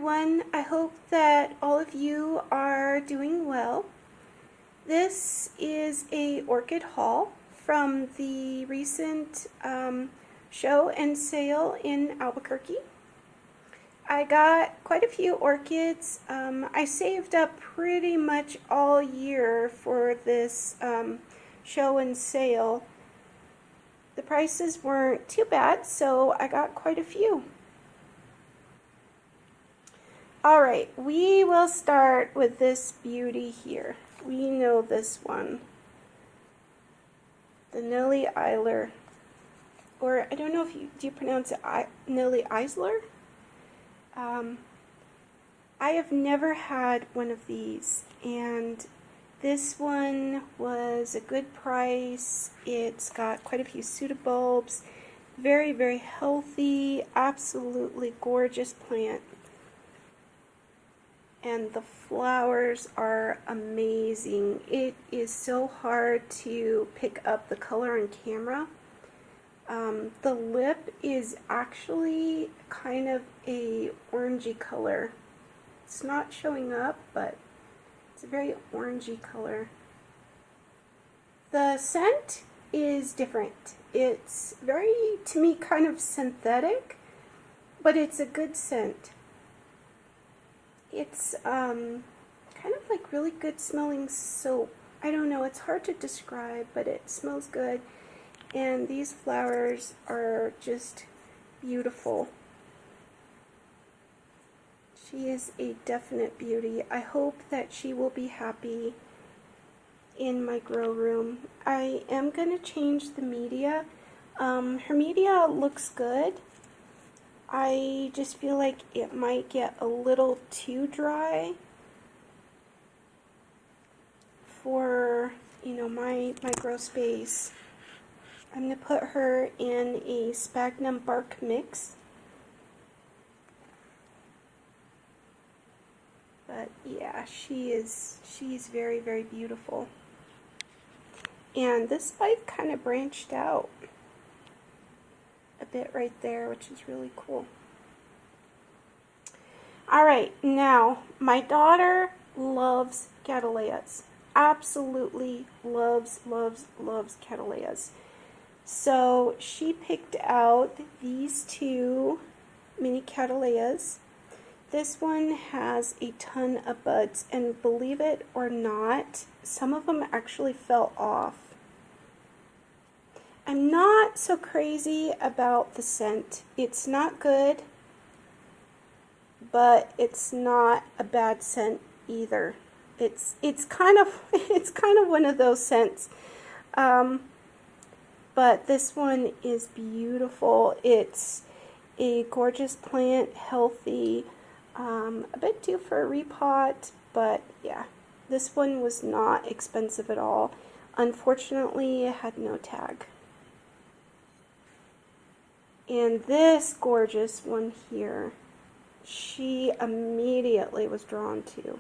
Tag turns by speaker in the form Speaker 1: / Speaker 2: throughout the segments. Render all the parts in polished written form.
Speaker 1: everyone. I hope that all of you are doing well. This is a orchid haul from the recent show and sale in Albuquerque. I got quite a few orchids. I saved up pretty much all year for this show and sale. The prices weren't too bad, so I got quite a few. Alright, we will start with this beauty here. We know this one. The Nellie Eiler. Or, I don't know if do you pronounce it Nellie Eiler? I have never had one of these, and this one was a good price. It's got quite a few pseudobulbs. Very, very healthy, absolutely gorgeous plant. And the flowers are amazing. It is so hard to pick up the color on camera. The lip is actually kind of a orangey color. It's not showing up, but it's a very orangey color. The scent is different. It's very, to me, kind of synthetic, but it's a good scent. It's kind of like really good smelling soap. I don't know, it's hard to describe, but it smells good. And these flowers are just beautiful. She is a definite beauty. I hope that she will be happy in my grow room. I am going to change the media. Her media looks good. I just feel like it might get a little too dry for, my grow space. I'm going to put her in a sphagnum bark mix. But yeah, she's very, very beautiful. And this spike kind of branched out a bit right there, which is really cool. Alright, now my daughter loves Cattleyas. Absolutely loves Cattleyas. So she picked out these two mini Cattleyas. This one has a ton of buds, and believe it or not, some of them actually fell off. I'm not so crazy about the scent. It's not good, but it's not a bad scent either. It's kind of one of those scents. But this one is beautiful. It's a gorgeous plant, healthy, a bit due for a repot, but yeah, this one was not expensive at all. Unfortunately, it had no tag. And this gorgeous one here, she immediately was drawn to.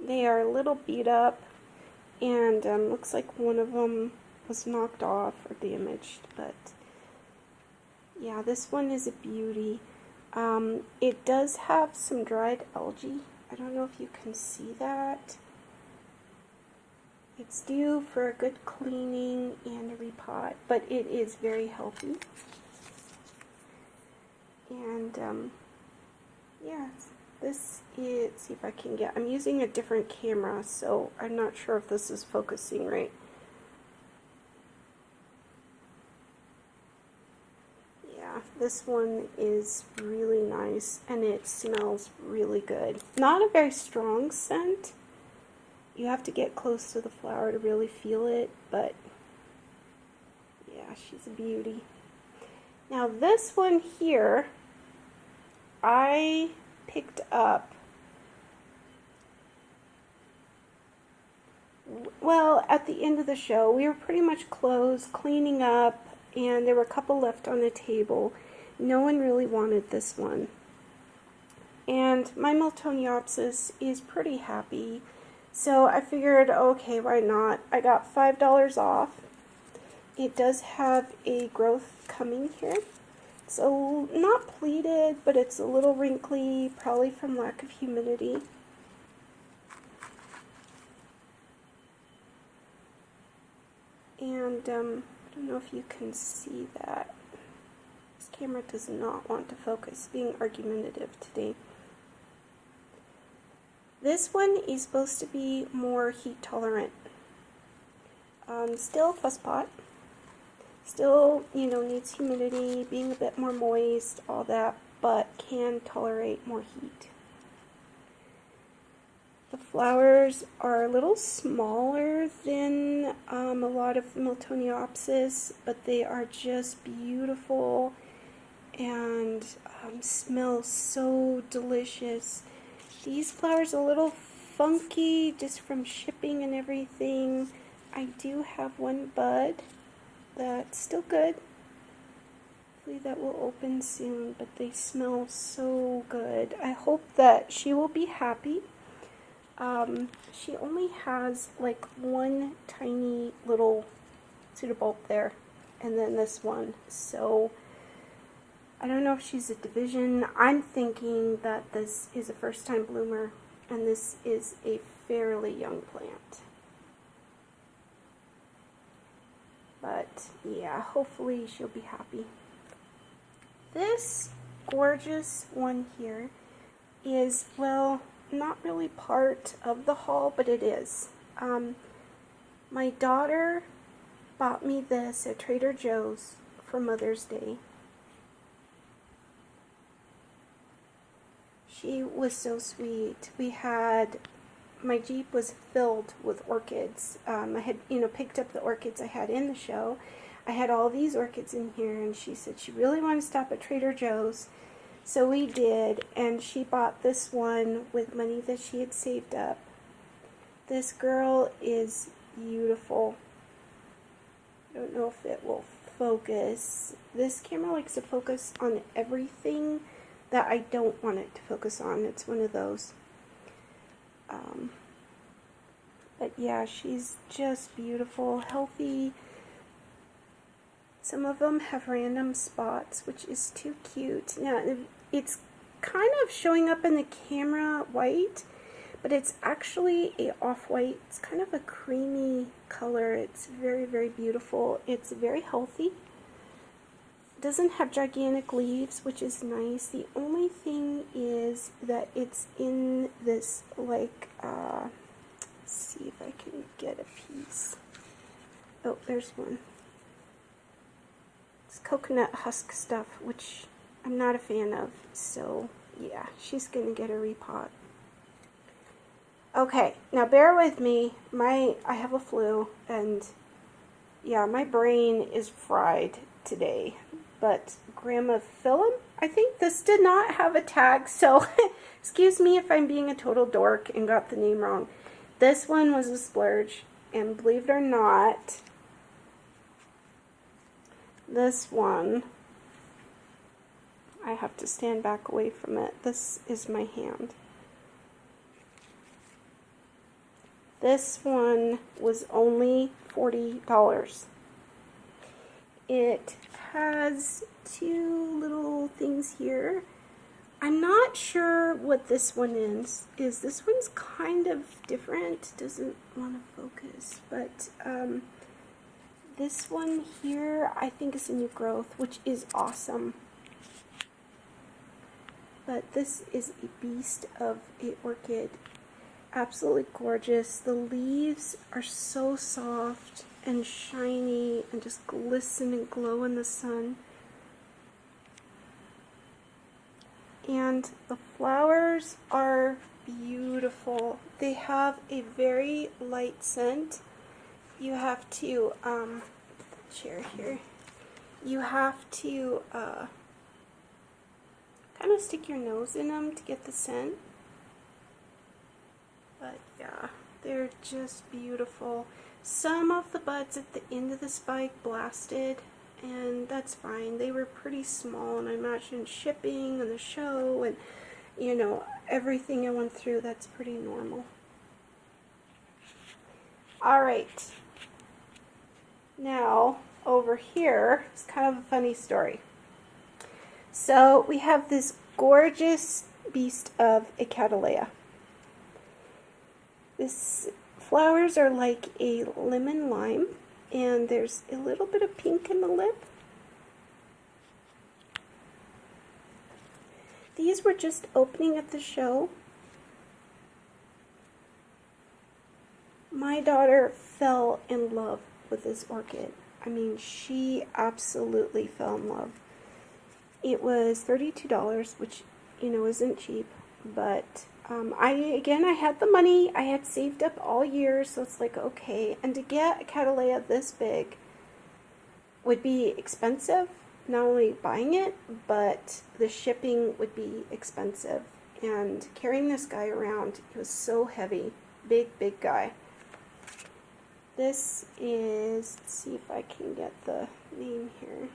Speaker 1: They are a little beat up, and looks like one of them was knocked off or damaged, but yeah, this one is a beauty. It does have some dried algae. I don't know if you can see that. It's due for a good cleaning and a repot, but it is very healthy. And yeah, this is, see if I can get, I'm using a different camera, so I'm not sure if this is focusing right. Yeah, this one is really nice, and it smells really good. Not a very strong scent. You have to get close to the flower to really feel it, but yeah, she's a beauty. Now this one here, I picked up, well, at the end of the show. We were pretty much closed, cleaning up, and there were a couple left on the table. No one really wanted this one. And my Miltoniopsis is pretty happy, So I figured, okay, why not? I got $5 off. It does have a growth coming here. So not pleated, but it's a little wrinkly, probably from lack of humidity. And I don't know if you can see that. This camera does not want to focus, being argumentative today. This one is supposed to be more heat tolerant. Still fuss pot. Still, needs humidity, being a bit more moist, all that, but can tolerate more heat. The flowers are a little smaller than a lot of the Miltoniopsis, but they are just beautiful and smell so delicious. These flowers are a little funky just from shipping and everything. I do have one bud that's still good. Hopefully that will open soon, but they smell so good. I hope that she will be happy. She only has like one tiny little pseudobulb there, and then this one. So I don't know if she's a division. I'm thinking that this is a first-time bloomer, and this is a fairly young plant. But yeah, hopefully she'll be happy. This gorgeous one here is, well, not really part of the haul, but it is. My daughter bought me this at Trader Joe's for Mother's Day. She was so sweet. My Jeep was filled with orchids. I had, picked up the orchids I had in the show. I had all these orchids in here, and she said she really wanted to stop at Trader Joe's. So we did, and she bought this one with money that she had saved up. This girl is beautiful. I don't know if it will focus. This camera likes to focus on everything that I don't want it to focus on. It's one of those. But yeah, she's just beautiful, healthy. Some of them have random spots, which is too cute. Now, it's kind of showing up in the camera white, but it's actually a off-white. It's kind of a creamy color. It's very, very beautiful. It's very healthy. It doesn't have gigantic leaves, which is nice. The only thing is that it's in this, like, let's see if I can get a piece. Oh, there's one. It's coconut husk stuff, which I'm not a fan of. So, yeah, she's going to get a repot. Okay, now bear with me. I have a flu, and yeah, my brain is fried today. But Grandma Phillip, I think this did not have a tag, so excuse me if I'm being a total dork and got the name wrong. This one was a splurge, and believe it or not, this one, I have to stand back away from it. This is my hand. This one was only $40. It has two little things here. I'm not sure what this one is. This one's kind of different. Doesn't want to focus, but this one here I think is a new growth, which is awesome. But this is a beast of an orchid. Absolutely gorgeous. The leaves are so soft and shiny and just glisten and glow in the sun. And the flowers are beautiful. They have a very light scent. You have to, chair here, you have to kind of stick your nose in them to get the scent. But yeah, they're just beautiful. Some of the buds at the end of the spike blasted, and that's fine. They were pretty small, and I imagine shipping and the show and, everything I went through, that's pretty normal. All right. Now, over here is kind of a funny story. So we have this gorgeous beast of a Cattleya. This flowers are like a lemon lime, and there's a little bit of pink in the lip. These were just opening at the show. My daughter fell in love with this orchid. I mean, she absolutely fell in love. It was $32, which, you know, isn't cheap, but I had the money. I had saved up all year, so it's like, okay. And to get a Cattleya this big would be expensive, not only buying it, but the shipping would be expensive. And carrying this guy around, it was so heavy. Big, big guy. This is, let's see if I can get the name here.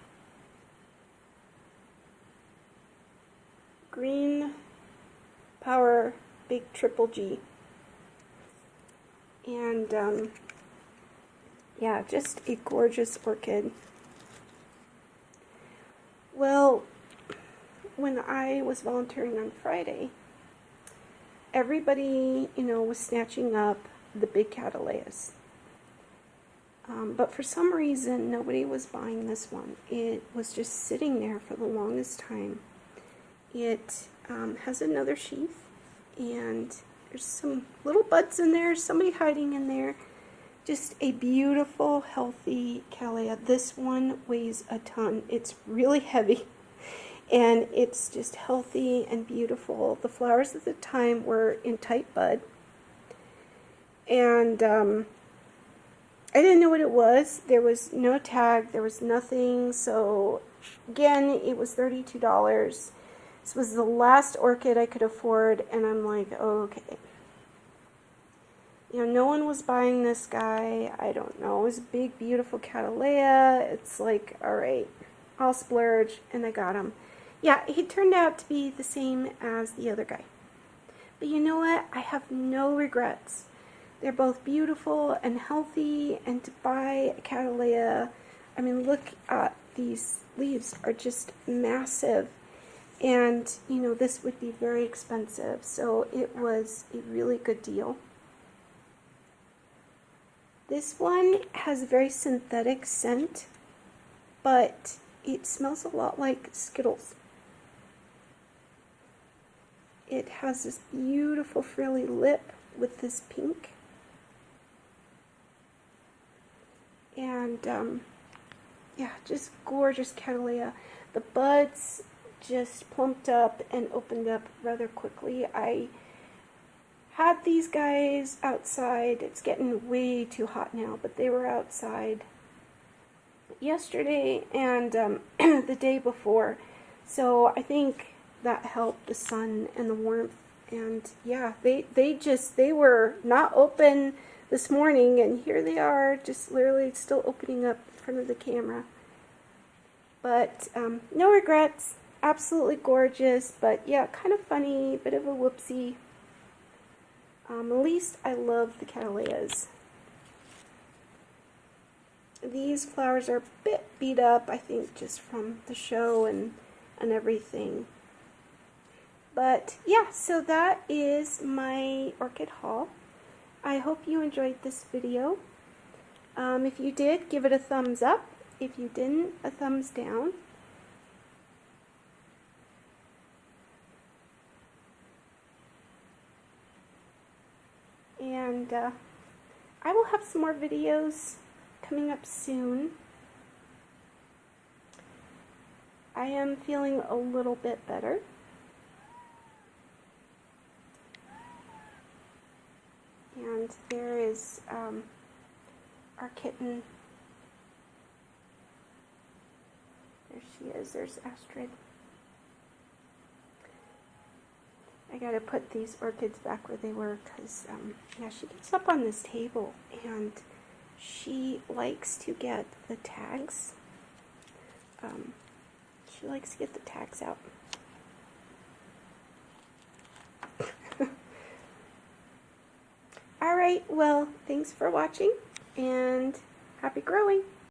Speaker 1: Green Power Big Triple G. And yeah, just a gorgeous orchid. Well, when I was volunteering on Friday, everybody, you know, was snatching up the big Cattleyas. But for some reason, nobody was buying this one. It was just sitting there for the longest time. It has another sheath, and there's some little buds in there, somebody hiding in there. Just a beautiful, healthy Cattleya. This one weighs a ton. It's really heavy, and it's just healthy and beautiful. The flowers at the time were in tight bud, and I didn't know what it was. There was no tag. There was nothing. So, again, it was $32. This was the last orchid I could afford, and I'm like, oh, okay. You know, no one was buying this guy. I don't know. It was a big, beautiful Cattleya. It's like, all right, I'll splurge, and I got him. Yeah, he turned out to be the same as the other guy. But you know what? I have no regrets. They're both beautiful and healthy, and to buy a Cattleya, I mean, look at these leaves are just massive, and you know, this would be very expensive, so it was a really good deal. This one has a very synthetic scent, but it smells a lot like Skittles. It has this beautiful frilly lip with this pink. And yeah, just gorgeous Cattleya. The buds just plumped up and opened up rather quickly. I had these guys outside. It's getting way too hot now, but they were outside yesterday and the day before. So I think that helped, the sun and the warmth. And yeah, they were not open this morning, and here they are, just literally still opening up in front of the camera. But no regrets, absolutely gorgeous, but yeah, kind of funny, bit of a whoopsie. At least I love the Cattleyas. These flowers are a bit beat up, I think, just from the show and everything. But yeah, so that is my orchid haul. I hope you enjoyed this video. If you did, give it a thumbs up. If you didn't, a thumbs down. And I will have some more videos coming up soon. I am feeling a little bit better. And there is our kitten. There she is. There's Astrid. I gotta put these orchids back where they were because, yeah, she gets up on this table and she likes to get the tags. She likes to get the tags out. All right, well, thanks for watching and happy growing.